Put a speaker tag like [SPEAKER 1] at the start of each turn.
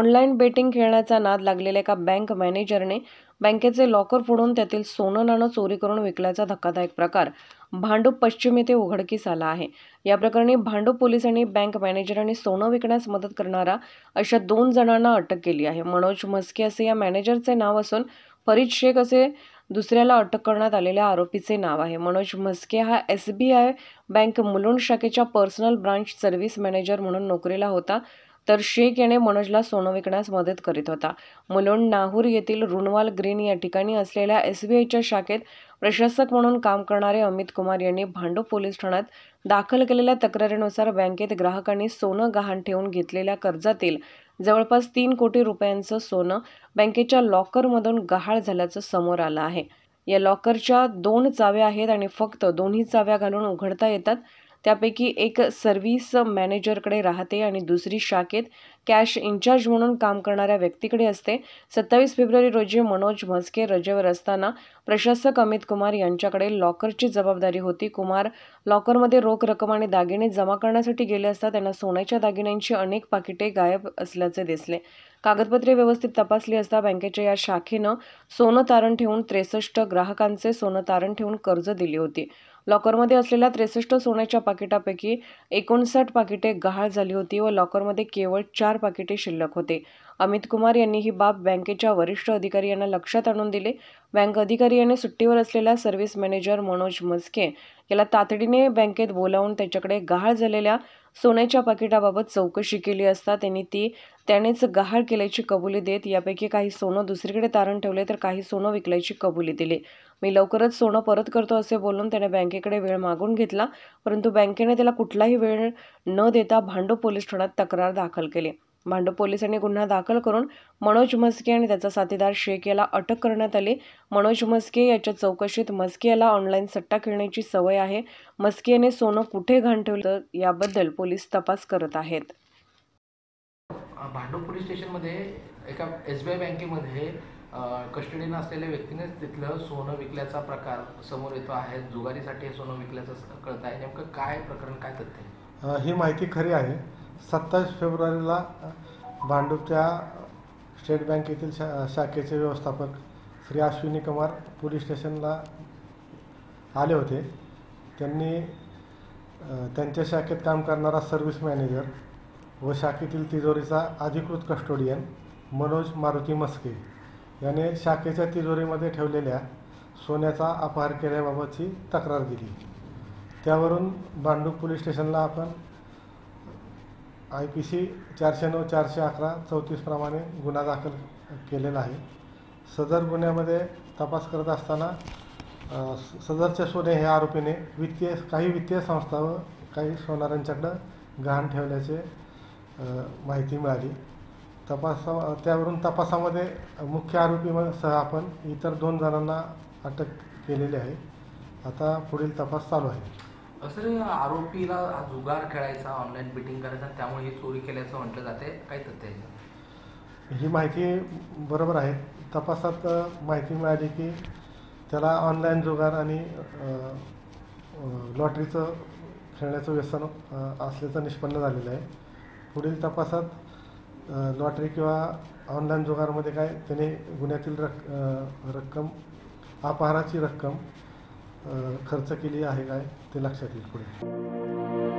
[SPEAKER 1] Online betting खेळण्याचा नाद लागलेल्या एका बँक मॅनेजरने बँकेचे लॉकर फोडून त्यातील सोनं नाणं चोरी करून विकल्याचा धक्कादायक प्रकार भांडूप पश्चिम येथे उघडकीस आला आहे। या प्रकरणी भांडूप पोलिसांनी बँक मॅनेजर आणि सोनं विकण्यास मदत करणारा अशा 2 जणांना अटक केली आहे। मनोज म्हस्के असे या मॅनेजरचे नाव असून फरीद शेख असे दुसऱ्याला अटक करण्यात आलेल्या आरोपीचे नाव आहे। मनोज म्हस्के हा SBI बँक मुलुंड शाखेच्या पर्सनल ब्रांच सर्व्हिस मॅनेजर म्हणून नोकरीला होता, तर शेख याने मनोजला सोनं विकण्यास मदत करीत होता। मुलुंड नाहूर येथील रुनवाल ग्रीन या ठिकाणी असलेल्या SBIच्या शाखेत प्रशासक म्हणून काम करणारे अमित कुमार यांनी भांडूप पोलीस ठाण्यात दाखल केलेल्या तक्रारीनुसार बँकेत ग्राहकांनी सोनं गहाण ठेवून घेतलेल्या कर्जातील जवळपास 3 कोटी रुपयांचं सोनं बँकेच्या लॉकरमधून गहाळ झाल्याचं समोर आलं आहे। या लॉकरच्या 2 चाव्या आहेत आणि फक्त दोन्ही चाव्या घालून उघडता येतात। त्यापैकी एक सर्व्हिस मॅनेजरकडे राहते आणि दुसरी शाखेत कॅश इन्चार्ज म्हणून काम करणाऱ्या व्यक्तीकडे असते। 27 फेब्रुवारी रोजी मनोज म्हस्के रजेवर असताना प्रशासक अमित कुमार यांच्याकडे लॉकरची जबाबदारी होती। कुमार लॉकरमध्ये रोख रक्कम आणि दागिने जमा करण्यासाठी गेले असता त्यांना सोन्याच्या दागिन्यांची अनेक पाकिटे गायब असल्याचे दिसले। कागदपत्रे व्यवस्थित तपासली असता बँकेच्या या शाखेनं सोनं तारण ठेवून 63 ग्राहकांचे सोनं तारण ठेवून कर्ज दिली होती। लॉकरमध्ये असलेल्या 63 सोन्याच्या पाकिटापैकी 59 पाकिटे गहाळ झाली होती व लॉकरमध्ये केवळ 4 पाकिटे शिल्लक होते। अमित कुमार यांनी ही बाब बँकेच्या वरिष्ठ अधिकारी यांना लक्षात आणून दिले। बँक अधिकारी यांनी सुट्टीवर असलेल्या सर्व्हिस मॅनेजर मनोज म्हस्के याला तातडीने बँकेत बोलावून त्याच्याकडे गहाळ झालेल्या सोन्याच्या पाकिटाबाबत चौकशी केली असता त्यानेच गहाळ केल्याची कबुली देत यापैकी काही सोनं दुसरीकडे तारण ठेवले तर काही सोनं विकल्याची कबुली दिली। मी लवकरच सोनं परत करतो असे बोलून त्याने बँकेकडे वेळ मागून घेतला, परंतु बँकेने त्याला कुठलाही वेळ न देता भांडूप पोलीस ठाण्यात तक्रार दाखल केली। भांडूप पोलिसांनी गुन्हा दाखल करून मनोज म्हस्के आणि त्याचा साथीदार शेख याला अटक करण्यात आली। मनोज म्हस्के याच्या चौकशीत म्हस्के याला ऑनलाईन सट्टा खेळण्याची सवय आहे। म्हस्के याने सोनं कुठे गहाण ठेवलं याबद्दल पोलीस तपास करत आहेत।
[SPEAKER 2] भांडूप पोलीस स्टेशनमध्ये एका SBI बँकेमध्ये कस्टडीनं असलेल्या व्यक्तीनेच तिथलं सोनं विकल्याचा प्रकार समोर येतो आहे। जुगारीसाठी हे सोनं विकल्याचं कळत आहे। नेमकं काय प्रकरण, काय तथ्य?
[SPEAKER 3] ही माहिती खरी आहे। 27 फेब्रुवारीला भांडूपच्या स्टेट बँकेतील शाखेचे व्यवस्थापक श्री अश्विनी कुमार पोलीस स्टेशनला आले होते। त्यांनी त्यांच्या शाखेत काम करणारा सर्व्हिस मॅनेजर व शाखेतील तिजोरीचा अधिकृत कस्टोडियन मनोज मारुती म्हस्के याने शाखेच्या तिजोरीमध्ये ठेवलेल्या सोन्याचा अपहार केल्याबाबतची तक्रार दिली। त्यावरून भांडूप पोलीस स्टेशनला आपण IPC 409, 411, 34 प्रमाणे गुन्हा दाखल केलेला आहे। सदर गुन्ह्यामध्ये तपास करत असताना सदरचे सोने हे आरोपीने काही वित्तीय संस्था व काही सोनारांच्याकडं गहाण ठेवल्याचे माहिती मिळाली। त्यावरून तपासामध्ये मुख्य आरोपीसह आपण इतर 2 जणांना अटक केलेली आहे। आता पुढील तपास चालू आहे।
[SPEAKER 2] सर, आरोपीला जुगार खेळायचा, ऑनलाईन बेटिंग करायचा, त्यामुळे ही चोरी केल्याचं म्हटलं जाते, काय तथ्य आहे?
[SPEAKER 3] ही माहिती बरोबर आहे। तपासात माहिती मिळाली की त्याला ऑनलाईन जुगार आणि लॉटरीचं खेळण्याचं व्यसन असल्याचं निष्पन्न झालेलं आहे। पुढील तपासात लॉटरी किंवा ऑनलाईन जुगारमध्ये काय त्याने गुन्ह्यातील रक्कम अपहाराची रक्कम खर्च केली आहे काय ते लक्षात येईल पुढे।